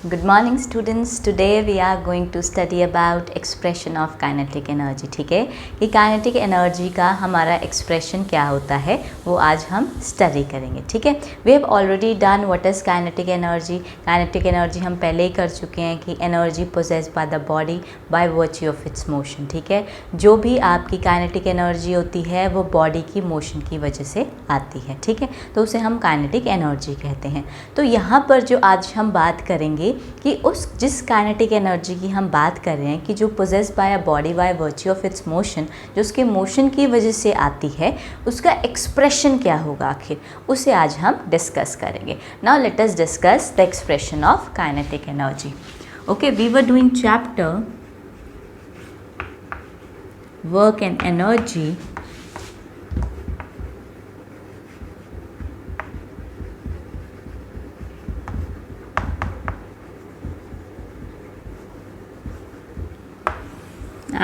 Good morning students. Today we are going to study about expression of kinetic energy. ठीक है कि kinetic energy का हमारा expression क्या होता है वो आज हम study करेंगे. ठीक है, we have already done what is kinetic energy. Kinetic energy हम पहले ही कर चुके हैं कि energy possessed by the body by virtue of its motion. ठीक है, जो भी आपकी kinetic energy होती है वो body की motion की वजह से आती है. ठीक है, तो उसे हम kinetic energy कहते हैं. तो यहाँ पर जो आज हम बात करेंगे कि उस जिस काइनेटिक एनर्जी की हम बात कर रहे हैं कि जो possesses by a body by virtue of its motion, जो उसके मोशन की वजह से आती है, उसका एक्सप्रेशन क्या होगा आखिर, उसे आज हम डिस्कस करेंगे. Now let us discuss the expression of kinetic energy. Okay, we were doing chapter work and energy.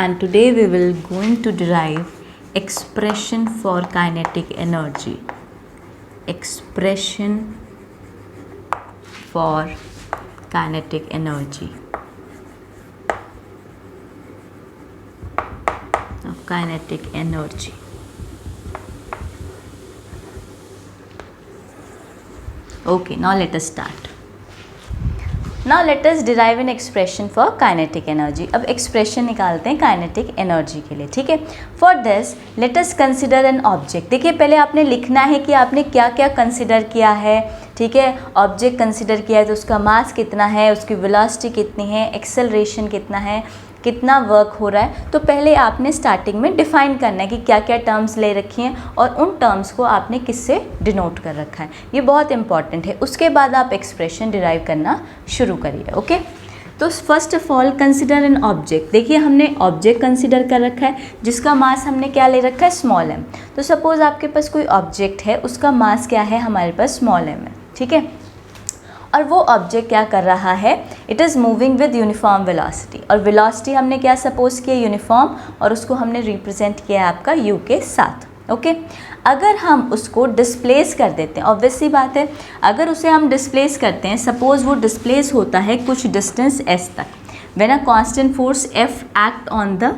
And today we will going to derive expression for kinetic energy. Expression for kinetic energy. Of kinetic energy. Okay, now let us start. Now let us derive an expression for kinetic energy. अब expression निकालते हैं kinetic energy के लिए. ठीक है, for this let us consider an object. देखिए, पहले आपने लिखना है कि आपने क्या क्या कंसिडर किया है. ठीक है, ऑब्जेक्ट कंसिडर किया है तो उसका मास कितना है, उसकी वेलोसिटी कितनी है, एक्सेलरेशन कितना है, कितना वर्क हो रहा है. तो पहले आपने स्टार्टिंग में डिफाइन करना है कि क्या क्या टर्म्स ले रखी हैं और उन टर्म्स को आपने किससे डिनोट कर रखा है. ये बहुत इंपॉर्टेंट है. उसके बाद आप एक्सप्रेशन डिराइव करना शुरू करिए. ओके, तो first of all consider an object. देखिए, हमने ऑब्जेक्ट कंसिडर कर रखा है जिसका मास हमने क्या ले रखा है, स्मॉल एम. तो सपोज़ आपके पास कोई ऑब्जेक्ट है, उसका मास क्या है, हमारे पास स्मॉल एम है. ठीक है, और वो ऑब्जेक्ट क्या कर रहा है, it is moving with uniform velocity. और वेलोसिटी हमने क्या सपोज किया, यूनिफॉर्म, और उसको हमने रिप्रेजेंट किया है आपका यू के साथ. ओके, अगर हम उसको डिस्प्लेस कर देते हैं, ऑब्वियस सी बात है, अगर उसे हम डिस्प्लेस करते हैं, सपोज वो डिस्प्लेस होता है कुछ डिस्टेंस एस तक, when a constant force F act on the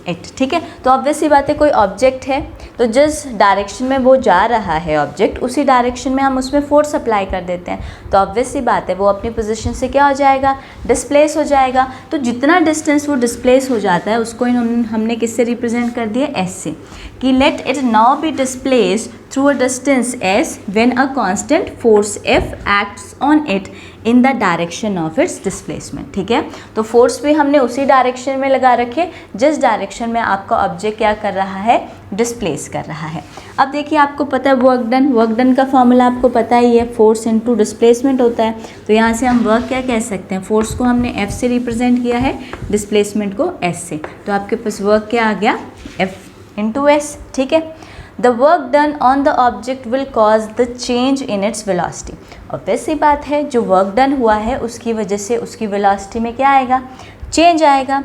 it. ठीक है, तो ऑब्वियस सी बात है, कोई ऑब्जेक्ट है तो जिस डायरेक्शन में वो जा रहा है ऑब्जेक्ट, उसी डायरेक्शन में हम उसमें फोर्स अप्लाई कर देते हैं. तो ऑब्वियस सी बात है, वो अपनी पोजीशन से क्या हो जाएगा, डिस्प्लेस हो जाएगा. तो जितना डिस्टेंस वो डिस्प्लेस हो जाता है उसको हमने किससे रिप्रेजेंट कर दिया, एस से, कि let it now be displaced through a distance s when a constant force f acts on it in the direction of its displacement. ठीक है, तो फोर्स भी हमने उसी डायरेक्शन में लगा रखे जिस डायरेक्शन में आपका ऑब्जेक्ट क्या कर रहा है, डिस्प्लेस कर रहा है. अब देखिए, आपको पता है वर्क डन का फॉर्मूला आपको पता ही है, फोर्स इनटू डिस्प्लेसमेंट होता है. तो यहाँ से हम वर्क क्या कह सकते हैं, फोर्स को हमने एफ से रिप्रेजेंट किया है, डिस्प्लेसमेंट को एस से. तो आपके पास वर्क क्या आ गया, एफ इंटू एस. ठीक है, the work done on the object will cause the change in its velocity. और वैसी बात है, जो वर्क डन हुआ है उसकी वजह से उसकी वेलोसिटी में क्या आएगा, चेंज आएगा.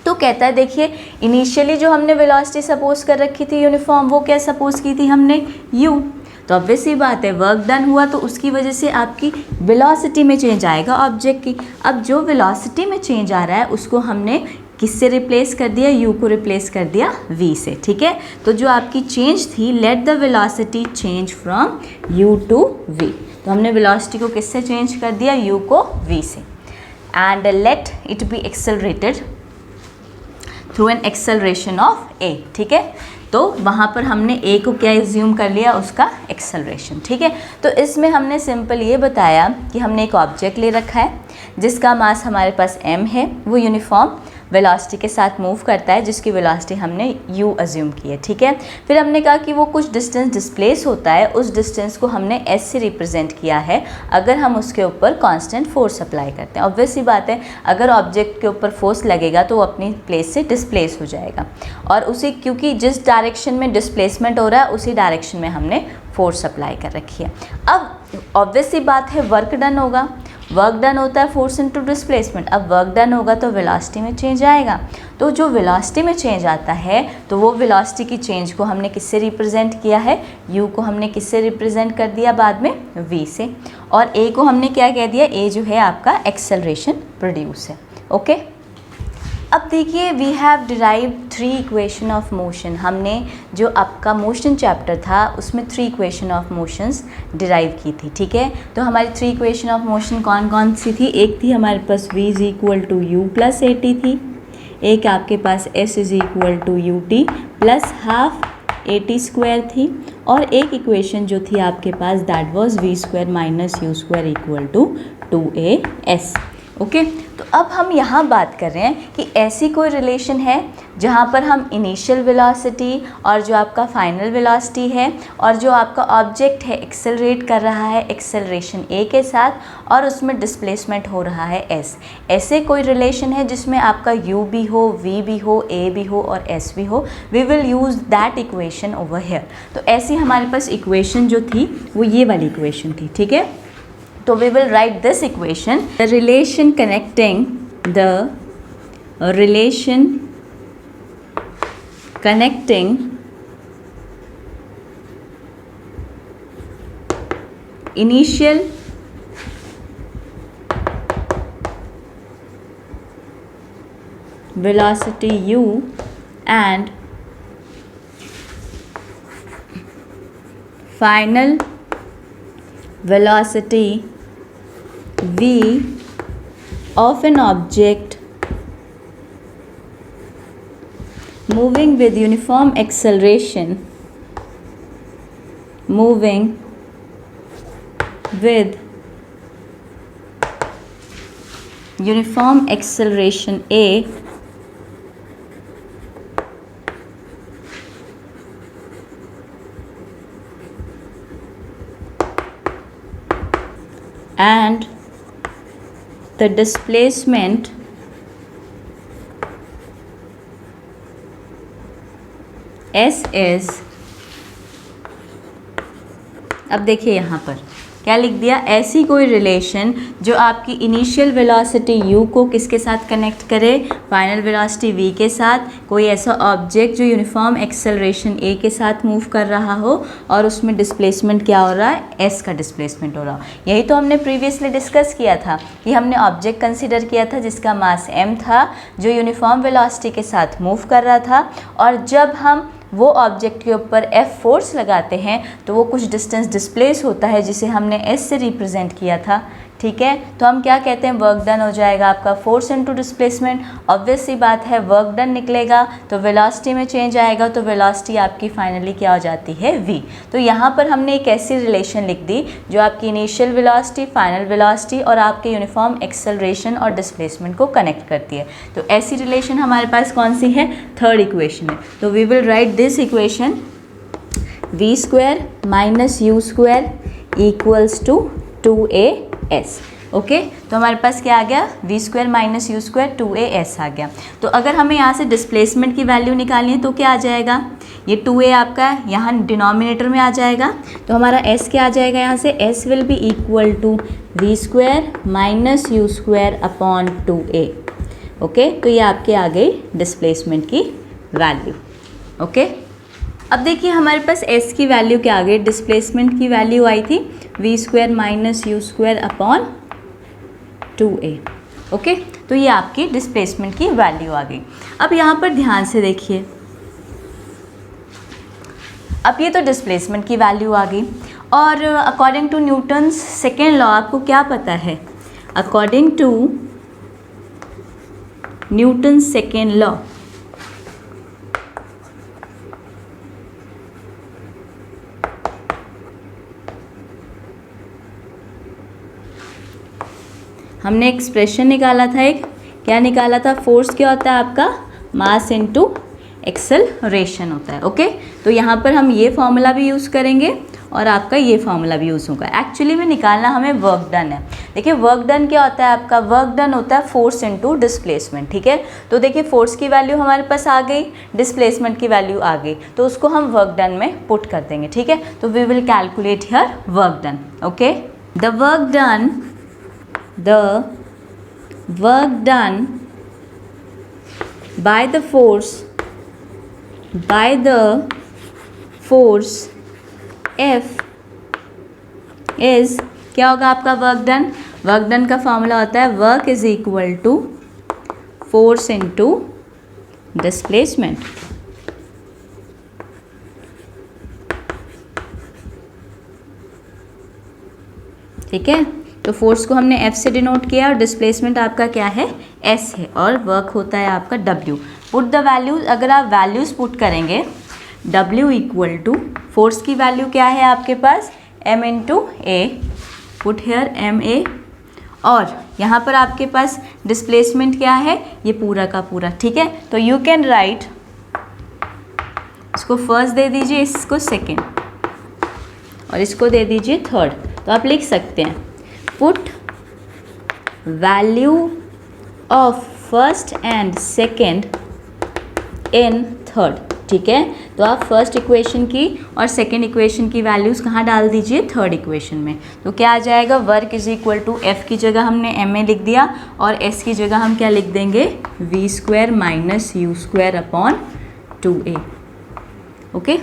तो कहता है, देखिए, इनिशियली जो हमने वेलोसिटी सपोज कर रखी थी यूनिफॉर्म, वो क्या सपोज की थी हमने, यू. तो ऑब्वियस सी बात है, वर्क डन हुआ तो उसकी वजह से आपकी वेलोसिटी में चेंज आएगा ऑब्जेक्ट की. अब जो वेलोसिटी में चेंज आ रहा है उसको हमने किससे रिप्लेस कर दिया, यू को रिप्लेस कर दिया वी से. ठीक है, तो जो आपकी चेंज थी, let the velocity change from u to v. तो हमने वेलोसिटी को किससे चेंज कर दिया, यू को वी से. And let it be accelerated through an acceleration of a. ठीक है, तो वहाँ पर हमने ए को क्या एज्यूम कर लिया, उसका एक्सेलरेशन. ठीक है, तो इसमें हमने सिंपल ये बताया कि हमने एक ऑब्जेक्ट ले रखा है जिसका मास हमारे पास m है, वो यूनिफॉर्म वेलोसिटी के साथ मूव करता है जिसकी वेलोसिटी हमने u अज्यूम की है. ठीक है, फिर हमने कहा कि वो कुछ डिस्टेंस डिस्प्लेस होता है, उस डिस्टेंस को हमने s से रिप्रेजेंट किया है अगर हम उसके ऊपर कांस्टेंट फोर्स अप्लाई करते हैं. ऑब्वियस सी बात है, अगर ऑब्जेक्ट के ऊपर फोर्स लगेगा तो वो अपनी प्लेस से डिस्प्लेस हो जाएगा, और उसी क्योंकि जिस डायरेक्शन में डिस्प्लेसमेंट हो रहा है उसी डायरेक्शन में हमने फोर्स अप्लाई कर रखी है. अब ऑब्वियस सी बात है, वर्क डन होगा, वर्क डन होता है फोर्स इनटू डिस्प्लेसमेंट। अब वर्क डन होगा तो वेलोसिटी में चेंज आएगा, तो जो वेलोसिटी में चेंज आता है तो वो वेलोसिटी की चेंज को हमने किससे रिप्रेजेंट किया है, u को हमने किससे रिप्रेजेंट कर दिया बाद में, v से, और a को हमने क्या कह दिया, a जो है आपका एक्सेलरेशन प्रोड्यूस है। ओके, अब देखिए we have derived 3 equation of motion. हमने जो आपका मोशन चैप्टर था उसमें 3 इक्वेशन ऑफ मोशंस डिराइव की थी, ठीक है। तो हमारी 3 इक्वेशन ऑफ मोशन कौन कौन सी थी, एक थी हमारे पास v is equal to u plus a t थी, एक आपके पास s is equal to u t plus half a t square थी, और एक इक्वेशन जो थी आपके पास that was v square minus u square equal to 2as। Okay, तो अब हम यहाँ बात कर रहे हैं कि ऐसी कोई रिलेशन है जहाँ पर हम इनिशियल वेलोसिटी और जो आपका फाइनल वेलोसिटी है और जो आपका ऑब्जेक्ट है एक्सेलरेट कर रहा है एक्सेलरेशन a के साथ और उसमें डिस्प्लेसमेंट हो रहा है s। ऐसे कोई रिलेशन है जिसमें आपका u भी हो, v भी हो, a भी हो और s भी हो, we will use that equation over here. तो ऐसी हमारे पास इक्वेशन जो थी वो ये वाली इक्वेशन थी, ठीक है। So we will write this equation, the relation connecting initial velocity u and final velocity v of an object moving with uniform acceleration a and the displacement s is, अब देखिए यहाँ पर क्या लिख दिया, ऐसी कोई रिलेशन जो आपकी इनिशियल वेलोसिटी u को किसके साथ कनेक्ट करे, फाइनल वेलोसिटी v के साथ, कोई ऐसा ऑब्जेक्ट जो यूनिफॉर्म एक्सेलरेशन a के साथ मूव कर रहा हो और उसमें डिस्प्लेसमेंट क्या हो रहा है, s का डिस्प्लेसमेंट हो रहा हो। यही तो हमने प्रीवियसली डिस्कस किया था कि हमने ऑब्जेक्ट कंसिडर किया था जिसका मास m था, जो यूनिफॉर्म वेलोसिटी के साथ मूव कर रहा था, और जब हम वो ऑब्जेक्ट के ऊपर F फोर्स लगाते हैं तो वो कुछ डिस्टेंस डिस्प्लेस होता है जिसे हमने S से रिप्रेजेंट किया था, ठीक है। तो हम क्या कहते हैं, वर्क डन हो जाएगा आपका फोर्स इनटू डिस्प्लेसमेंट। ऑब्वियस सी बात है वर्क डन निकलेगा तो वेलोसिटी में चेंज आएगा, तो वेलोसिटी आपकी फाइनली क्या हो जाती है, v। तो यहाँ पर हमने एक ऐसी रिलेशन लिख दी जो आपकी इनिशियल वेलोसिटी, फाइनल वेलोसिटी और आपके यूनिफॉर्म एक्सेलरेशन और डिस्प्लेसमेंट को कनेक्ट करती है। तो ऐसी रिलेशन हमारे पास कौन सी है, थर्ड इक्वेशन है। तो we will write this equation, v square minus u square equals to 2as। Okay, तो हमारे पास क्या आ गया, v square minus u square 2as आ गया। तो अगर हमें यहाँ से डिस्प्लेसमेंट की वैल्यू निकालनी है तो क्या आ जाएगा, ये 2a आपका यहाँ डिनोमिनेटर में आ जाएगा, तो हमारा s क्या आ जाएगा, यहाँ से s will be equal to v square minus u square upon 2a। Okay, तो ये आपके आ गई डिस्प्लेसमेंट की वैल्यू। ओके, अब देखिए हमारे पास s की वैल्यू क्या आ गई, डिस्प्लेसमेंट की वैल्यू आई थी v square minus u square upon 2a। Okay, तो ये आपकी डिस्प्लेसमेंट की वैल्यू आ गई। अब यहाँ पर ध्यान से देखिए, अब ये तो डिस्प्लेसमेंट की वैल्यू आ गई, और according to Newton's second law आपको क्या पता है, according to Newton's second law हमने एक्सप्रेशन निकाला था, एक क्या निकाला था, फोर्स क्या होता है आपका, मास इनटू एक्सेलरेशन होता है। ओके, तो यहाँ पर हम ये फॉर्मूला भी यूज़ करेंगे और आपका ये फॉर्मूला भी यूज़ होगा। एक्चुअली में निकालना हमें वर्क डन है। देखिए वर्क डन क्या होता है आपका, वर्क डन होता है फोर्स इनटू डिस्प्लेसमेंट, ठीक है। तो देखिए फोर्स की वैल्यू हमारे पास आ गई, डिस्प्लेसमेंट की वैल्यू आ गई, तो उसको हम वर्क डन में पुट कर देंगे, ठीक है। तो we will calculate here work done. Okay, the work done the work done by the force F is, क्या होगा आपका वर्क डन? वर्क डन का फॉर्मूला होता है work is equal to force into displacement. ठीक है, तो फोर्स को हमने F से डिनोट किया और डिस्प्लेसमेंट आपका क्या है? S है, और वर्क होता है आपका W। पुट द वैल्यूज, अगर आप वैल्यूज पुट करेंगे W इक्वल टू, फोर्स की वैल्यू क्या है आपके पास? M इंटू ए, पुट हेयर MA, और यहाँ पर आपके पास डिस्प्लेसमेंट क्या है? ये पूरा का पूरा। ठीक है, तो यू कैन राइट, इसको फर्स्ट दे दीजिए, इसको सेकेंड, और इसको दे दीजिए थर्ड। तो आप लिख सकते हैं put value of first and second in third. ठीक है, तो आप फर्स्ट इक्वेशन की और सेकेंड इक्वेशन की वैल्यूज़ कहाँ डाल दीजिए? थर्ड इक्वेशन में। तो क्या आ जाएगा? Work is equal to F की जगह हमने MA लिख दिया, और S की जगह हम क्या लिख देंगे? V² minus U² upon 2A। Okay,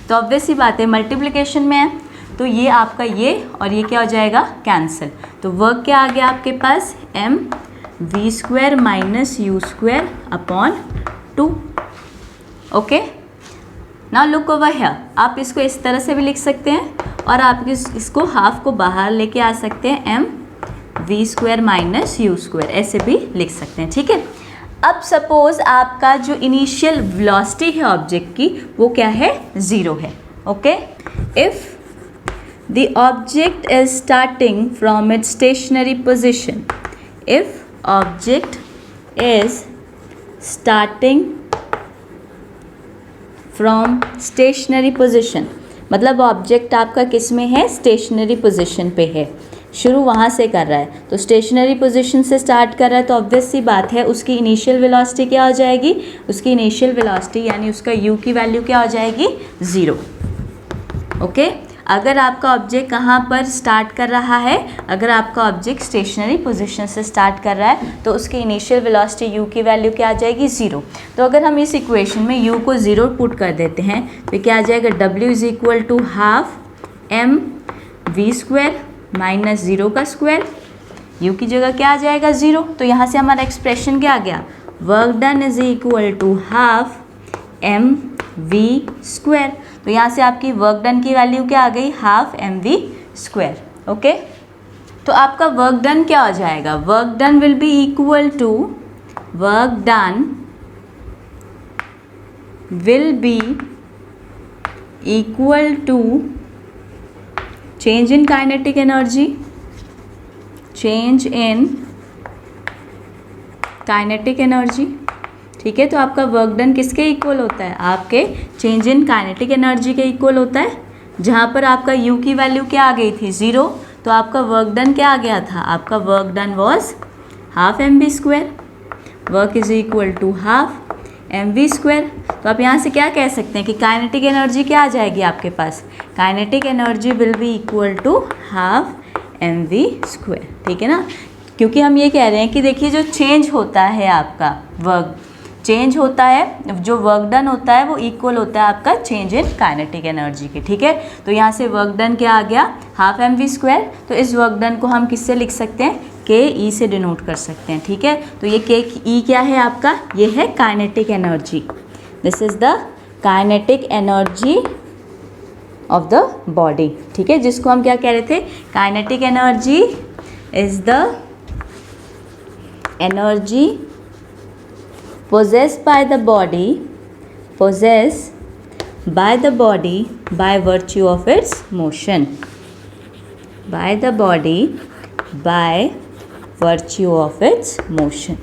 तो ऑब्वियस ही बात है, मल्टीप्लिकेशन में है तो ये आपका ये और ये क्या हो जाएगा? कैंसिल। तो वर्क क्या आ गया आपके पास? MV² minus U² upon 2। Okay, now look over here, आप इसको इस तरह से भी लिख सकते हैं, और आप इसको हाफ को बाहर लेके आ सकते हैं, MV² माइनस U², ऐसे भी लिख सकते हैं। ठीक है, अब सपोज आपका जो इनिशियल वेलोसिटी है ऑब्जेक्ट की वो क्या है? 0 है। Okay, if the object is starting from its stationary position, if object is starting from stationary position, मतलब ऑब्जेक्ट आपका किस में है? स्टेशनरी पोजीशन पे है, शुरू वहाँ से कर रहा है, तो स्टेशनरी पोजीशन से स्टार्ट कर रहा है, तो ऑब्वियस सी बात है उसकी इनिशियल वेलोसिटी क्या हो जाएगी? उसकी इनिशियल वेलोसिटी यानी उसका u की वैल्यू क्या हो जाएगी? 0। ओके, अगर आपका ऑब्जेक्ट कहाँ पर स्टार्ट कर रहा है? अगर आपका ऑब्जेक्ट स्टेशनरी पोजीशन से स्टार्ट कर रहा है तो उसकी इनिशियल वेलोसिटी u की वैल्यू क्या आ जाएगी? 0। तो अगर हम इस इक्वेशन में u को 0 पुट कर देते हैं तो क्या आ जाएगा? W is equal to half MV² minus 0 का स्क्वायर, u की जगह क्या आ जाएगा? 0। तो यहाँ से हमारा एक्सप्रेशन क्या आ गया? Work done is equal to half MV²। तो यहाँ से आपकी वर्क डन की वैल्यू क्या आ गई? Half MV²। ओके, तो आपका वर्क डन क्या हो जाएगा? Work done will be equal to, work done will be equal to change in kinetic energy, change in kinetic energy. ठीक है, तो आपका वर्क डन किसके इक्वल होता है? आपके चेंज इन काइनेटिक एनर्जी के इक्वल होता है। जहाँ पर आपका u की वैल्यू क्या आ गई थी? 0, तो आपका वर्क डन क्या आ गया था? आपका work done was half MV²। Work is equal to half MV²। तो आप यहाँ से क्या कह सकते हैं कि काइनेटिक एनर्जी क्या आ जाएगी आपके पास? Kinetic energy will be equal to half MV²। ठीक है ना, क्योंकि हम ये कह रहे हैं कि देखिए जो चेंज होता है आपका वर्क, चेंज होता है, जो वर्क डन होता है वो इक्वल होता है आपका चेंज इन काइनेटिक एनर्जी के। ठीक है, तो यहाँ से वर्क डन क्या आ गया? Half MV²। तो इस वर्क डन को हम किससे लिख सकते हैं? KE से डिनोट कर सकते हैं। ठीक है, तो ये KE क्या है आपका? ये है kinetic energy. This is the kinetic energy of the body. ठीक है, जिसको हम क्या कह रहे थे? Kinetic energy is the energy possessed by the body by virtue of its motion, by the body by virtue of its motion।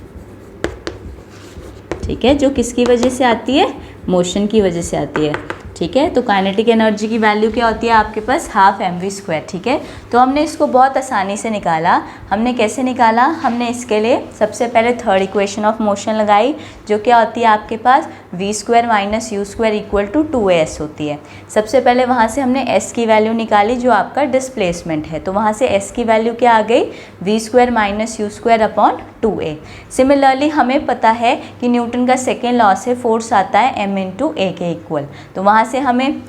ठीक है, जो किसकी वजह से आती है? मोशन की वजह से आती है। ठीक है। तो काइनेटिक एनर्जी की वैल्यू क्या होती है आपके पास, हाफ mv², ठीक है। तो हमने इसको बहुत आसानी से निकाला। हमने कैसे निकाला, हमने इसके लिए सबसे पहले थर्ड इक्वेशन ऑफ मोशन लगाई, जो क्या होती है आपके पास v² minus u² equal to 2as होती है। सबसे पहले वहाँ से हमने s की वैल्यू निकाली जो आपका डिस्प्लेसमेंट है, तो वहाँ से s की वैल्यू क्या आ गई, v² minus u² upon 2a। Similarly हमें पता है कि न्यूटन का सेकेंड लॉ से फोर्स आता है m इंटू a के इक्वल, तो वहाँ से हमें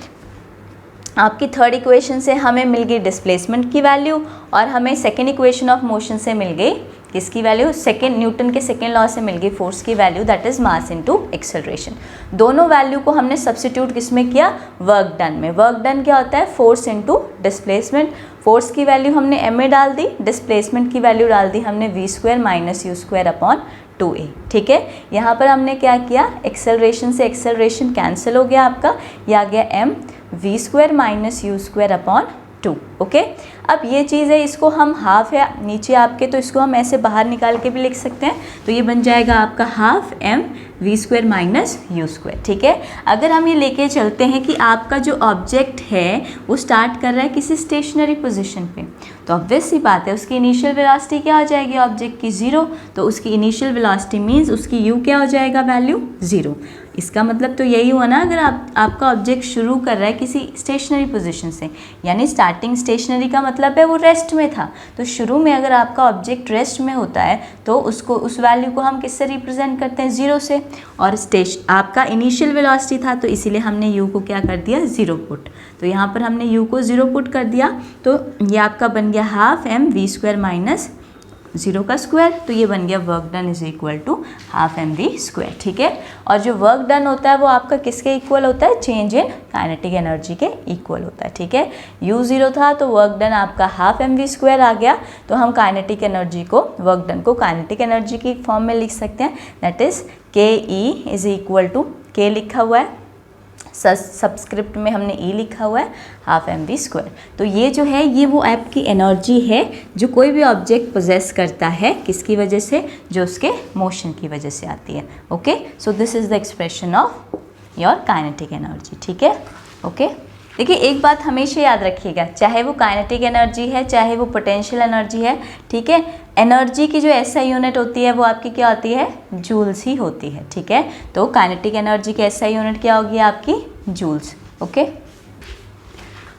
आपकी थर्ड इक्वेशन से हमें मिल गई डिस्प्लेसमेंट की वैल्यू, और हमें सेकेंड इक्वेशन ऑफ मोशन से मिल गई किसकी वैल्यू, सेकेंड न्यूटन के सेकेंड लॉ से मिल गई फोर्स की value, that is mass into acceleration. दोनों वैल्यू को हमने सब्स्टिट्यूट किसमें किया, वर्क डन में। वर्क डन क्या होता है, फोर्स इनटू डिस्प्लेसमेंट। फोर्स की वैल्यू हमने m में डाल दी, डिस्प्लेसमेंट की वैल्यू डाल दी हमने v² minus u² upon 2a, ठीक है। यहाँ पर हमने क्या किया, एक्सेलरेशन से एक्सेलरेशन कैंसिल हो गया आपका, यह आ गया m v² minus u² upon 2, okay. अब ये चीज़ है, इसको हम हाफ है नीचे आपके, तो इसको हम ऐसे बाहर निकाल के भी लिख सकते हैं, तो ये बन जाएगा आपका half m v² minus u², ठीक है। अगर हम ये लेके चलते हैं कि आपका जो ऑब्जेक्ट है वो स्टार्ट कर रहा है किसी स्टेशनरी पोजीशन पे, तो ऑब्वियस सी बात है उसकी इनिशियल वेलोसिटी क्या हो जाएगी ऑब्जेक्ट की, 0। तो उसकी इनिशियल वेलोसिटी मीन्स उसकी u क्या हो जाएगा, वैल्यू 0। इसका मतलब तो यही हुआ ना, अगर आपका ऑब्जेक्ट शुरू कर रहा है किसी स्टेशनरी पोजीशन से, यानी स्टार्टिंग स्टेशनरी का मतलब है वो रेस्ट में था, तो शुरू में अगर आपका ऑब्जेक्ट रेस्ट में होता है तो उसको, उस वैल्यू को हम किससे रिप्रेजेंट करते हैं, 0 से। और आपका इनिशियल वेलोसिटी था, तो इसीलिए हमने u को क्या कर दिया, 0 पुट। तो यहाँ पर हमने u को 0 पुट कर दिया, तो ये आपका बन गया हाफ m v² माइनस 0 का स्क्वायर, तो ये बन गया work done is equal to half mv², ठीक है। और जो वर्क डन होता है वो आपका किसके इक्वल होता है, चेंज इन काइनेटिक एनर्जी के इक्वल होता है, ठीक है। u 0 था तो वर्क डन आपका हाफ mv² आ गया, तो हम काइनेटिक एनर्जी को, वर्क डन को काइनेटिक एनर्जी की फॉर्म में लिख सकते हैं, that is ke is equal to, k लिखा हुआ है, सबस्क्रिप्ट में हमने e लिखा हुआ है, हाफ mv²। तो ये जो है ये वो आपकी एनर्जी है जो कोई भी ऑब्जेक्ट पोजेस करता है, किसकी वजह से, जो उसके मोशन की वजह से आती है, okay. So this is the expression of your kinetic energy, ठीक है, ओके। देखिए एक बात हमेशा याद रखिएगा, चाहे वो काइनेटिक एनर्जी है चाहे वो पोटेंशियल एनर्जी है, ठीक है, एनर्जी की जो SI यूनिट होती है वो आपकी क्या होती है, जूल्स ही होती है, ठीक है। तो काइनेटिक एनर्जी की SI यूनिट क्या होगी आपकी, joules, okay.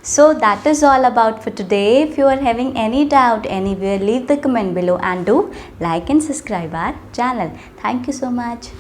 So that is all about for today. If you are having any doubt anywhere, leave the comment below and do like and subscribe our channel. Thank you so much.